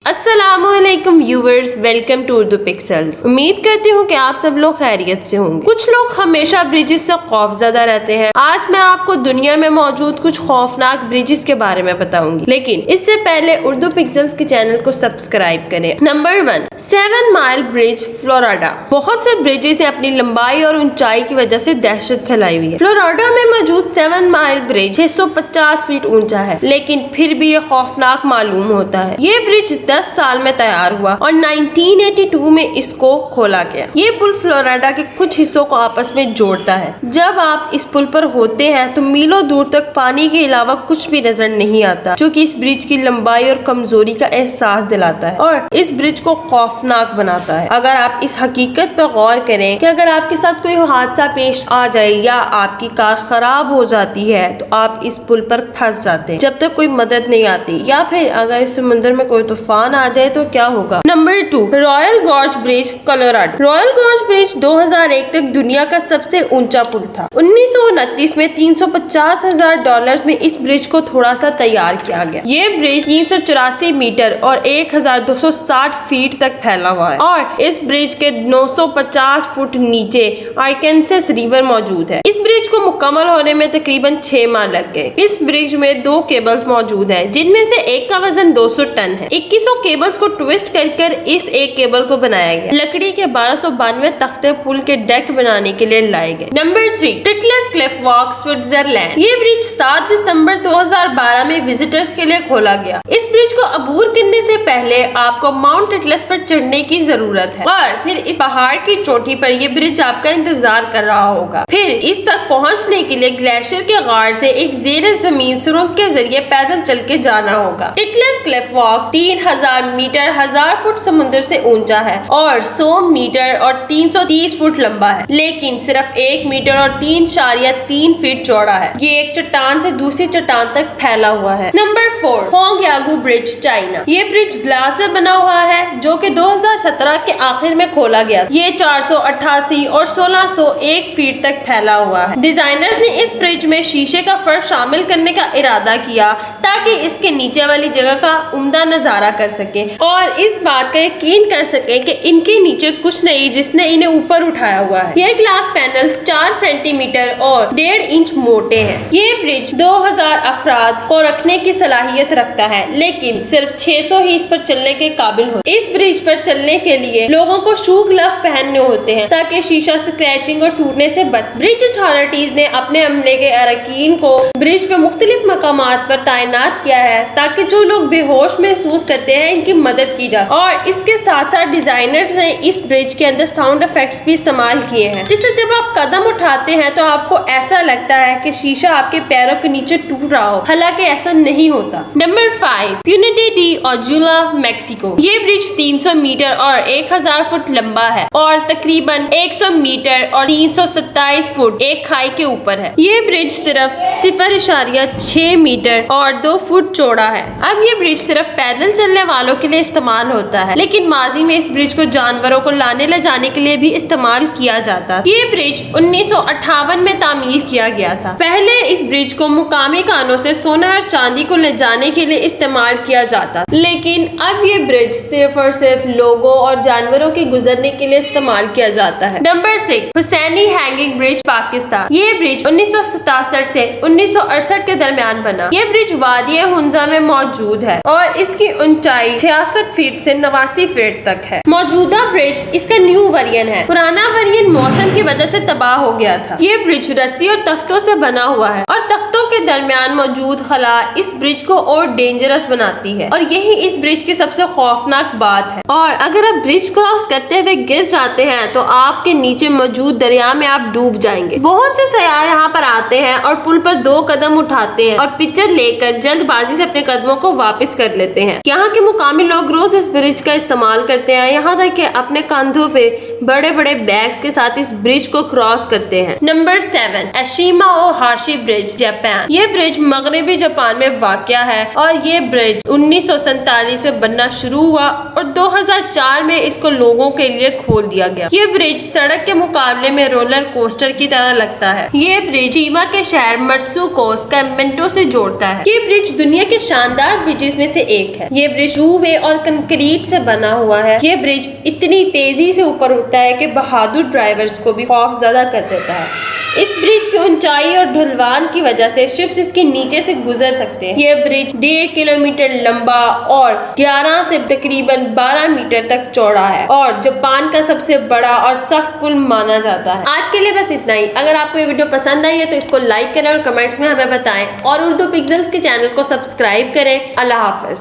अस्सलामुअलैकुम viewers, welcome to Urdu pixels. उम्मीद करती हूँ कि आप सब लोग खैरियत से होंगे। कुछ लोग हमेशा ब्रिजेस से खौफजदा रहते हैं। आज मैं आपको दुनिया में मौजूद कुछ खौफनाक ब्रिजेस के बारे में बताऊंगी, लेकिन इससे पहले उर्दू पिक्सेल्स के चैनल को सब्सक्राइब करें। Number 1, 7 mile bridge, Florida. बहुत से ब्रिजेस ने अपनी लंबाई और ऊंचाई की वजह से दहशत फैलाई हुई है। फ्लोरिडा में मौजूद 7 माइल ब्रिज 650 फीट ऊंचा है, लेकिन फिर भी ये खौफनाक मालूम होता है। ये ब्रिज 10 साल में तैयार हुआ और 1982 में इसको खोला गया। ये पुल फ्लोरिडा के कुछ हिस्सों को आपस में जोड़ता है। जब आप इस पुल पर होते हैं तो मीलों दूर तक पानी के अलावा कुछ भी नजर नहीं आता, जो कि इस ब्रिज की लंबाई और कमजोरी का एहसास दिलाता है और इस ब्रिज को खौफनाक बनाता है। अगर आप इस हकीकत पर गौर करें कि अगर आपके साथ कोई हादसा पेश आ जाए या आपकी कार खराब हो जाती है तो आप इस पुल पर फंस जाते हैं जब तक कोई मदद नहीं आती, या फिर अगर इस समुद्र में कोई तूफान आ जाए तो क्या होगा। Number 2, royal gorge bridge, Colorado. Royal gorge bridge 2001 तक दुनिया का सबसे ऊंचा पुल था। 1929 में $350,000 में इस ब्रिज को थोड़ा सा तैयार किया गया। ये ब्रिज 384 मीटर और 1260 फीट तक फैला हुआ है और इस ब्रिज के 950 फुट नीचे आर्कांसस रिवर मौजूद है। इस ब्रिज को मुकम्मल होने में तकरीबन 6 माह लग गए। इस ब्रिज में 2 केबल्स मौजूद हैं, जिनमें से एक का वजन 200 टन है। 2100 केबल्स को ट्विस्ट कर इस एक केबल को बनाया गया। लकड़ी के 1292 तख्ते पुल के डेक बनाने के लिए लाए गए। Number 3, Titlis cliff walk, Switzerland. ये ब्रिज 7 दिसंबर 2012 में विजिटर्स के लिए खोला गया। इस ब्रिज को अबूर करने से पहले आपको माउंट टिटलेस पर चढ़ने की जरूरत है और फिर इस पहाड़ की चोटी पर यह ब्रिज आपका इंतजार कर रहा होगा। फिर इस तक पहुंचने के लिए ग्लेशियर के गार से एक जेर जमीन सुरंग के जरिए पैदल चल के जाना होगा। टिटलेस क्लिफ वॉक 3000 मीटर 1000 फुट समुद्र से ऊंचा है और 100 मीटर और 330 फुट लंबा है, लेकिन सिर्फ 1 मीटर और 3.3 फीट चौड़ा है। ये एक चट्टान से दूसरी चट्टान तक फैला हुआ है। Number 4, Hongyagu bridge, China. ये ब्रिज ग्लास से बना हुआ है, जो कि 2017 के आखिर में खोला गया। ये 488 और 1601 फीट तक फैला हुआ है। डिजाइनर्स ने इस ब्रिज में शीशे का फर्श शामिल करने का इरादा किया ताकि इसके नीचे वाली जगह का उम्दा नजारा कर सके और इस बात का यकीन कर सके कि इनके नीचे कुछ नहीं जिसने इन्हें ऊपर उठाया हुआ है। ये ग्लास पैनल्स 4 सेंटीमीटर और 1.5 इंच मोटे हैं। ये ब्रिज 2000 अफराद को रखने की सलाहियत रखता है, लेकिन सिर्फ 600 ही इस पर चलने के काबिल हो। इस ब्रिज पर चलने के लिए लोगों को शू ग्लव पहनने होते हैं ताकि शीशा स्क्रैचिंग और टूटने से बच। ब्रिज अथॉरिटीज ने अपने अमले के अरकान को ब्रिज पे मुख्तलिफ मकामात पर तैनात किया है ताकि जो लोग बेहोश महसूस करते हैं इनकी मदद की जा सके। और इसके साथ साथ डिजाइनर्स ने इस ब्रिज के अंदर साउंड इफेक्ट्स भी इस्तेमाल किए हैं, जिससे जब आप कदम उठाते हैं तो आपको ऐसा लगता है कि शीशा आपके पैरों के नीचे टूट रहा हो, हालांकि ऐसा नहीं होता। नंबर 5, यूनिटी डी ओजुला, मैक्सिको। ये ब्रिज 300 मीटर और 1000 फुट लंबा है और तकरीबन 100 मीटर और 327 फुट एक खाई के ऊपर है। ये ब्रिज सिर्फ 0.6 मीटर और 2 फुट चौड़ा है। अब ये ब्रिज सिर्फ पैदल चलने वालों के लिए इस्तेमाल होता है, लेकिन माजी में इस ब्रिज को जानवरों को लाने ले जाने के लिए भी इस्तेमाल किया जाता है। ये ब्रिज 1958 में तामीर किया गया था। पहले इस ब्रिज को मुकामी कानों से सोना और चांदी को ले जाने के लिए इस्तेमाल किया जाता, लेकिन अब ये ब्रिज सिर्फ और सिर्फ लोगों और जानवरों के गुजरने के लिए इस्तेमाल किया जाता है। Number 6, Hussaini hanging bridge, Pakistan. ये ब्रिज 1967 से 1968 के दरमियान बना। ये ब्रिज वादी हुंजा में मौजूद है और इसकी ऊंचाई 66 फीट से 89 फीट तक है। मौजूदा ब्रिज इसका न्यू वेरिएंट है। पुराना वेरिएंट मौसम की वजह से तबाह हो गया था। ये ब्रिज रस्सी और तख्तों से बना हुआ है और तख्तों के दरमियान मौजूद खला इस ब्रिज को और डेंजरस बनाती है और यही इस ब्रिज की सबसे खौफनाक बात है। और अगर आप ब्रिज क्रॉस करते हुए गिर जाते हैं तो आपके नीचे मौजूद दरिया में आप डूब जाएंगे। बहुत से सयाह यहाँ पर आते हैं और पुल पर 2 कदम उठाते हैं और पिक्चर लेकर जल्दबाजी से अपने कदमों को वापस कर लेते हैं। यहाँ के मुकामी लोग रोज इस ब्रिज का इस्तेमाल करते हैं, यहाँ तक कि अपने कंधों पे बड़े बड़े बैग्स के साथ इस ब्रिज को क्रॉस करते हैं। Number 7, Eshima Ohashi bridge, Japan. ये ब्रिज मगरबी जापान में वाक़या है और ये ब्रिज 1947 में बनना शुरू हुआ और 2004 में इसको लोगों के लिए खोल दिया गया। ये ब्रिज सड़क के मुकाबले में रोलर कोस्टर की तरह लगता है। ये ब्रिज शिमा के शहर मत्सु को स्कैमेंटो से जोड़ता है। ये ब्रिज दुनिया के शानदार ब्रिजेस में से एक है। ये ब्रिज रूवे और कंक्रीट से बना हुआ है। ये ब्रिज इतनी तेजी से ऊपर उठता है कि बहादुर ड्राइवर्स को भी खौफजदा कर देता है। इस ब्रिज की ऊंचाई और ढलवान की वजह से शिप्स इसके नीचे से गुजर सकते हैं। ये ब्रिज 1.5 किलोमीटर लंबा और 11 से तकरीबन 12 मीटर तक चौड़ा है और जापान का सबसे बड़ा और सख्त पुल माना जाता है। आज के लिए बस इतना ही। अगर आपको ये वीडियो पसंद आई है तो इसको लाइक करें और कमेंट्स में हमें बताएं और उर्दू पिक्सेल्स के चैनल को सब्सक्राइब करें। अल्लाह हाफिज।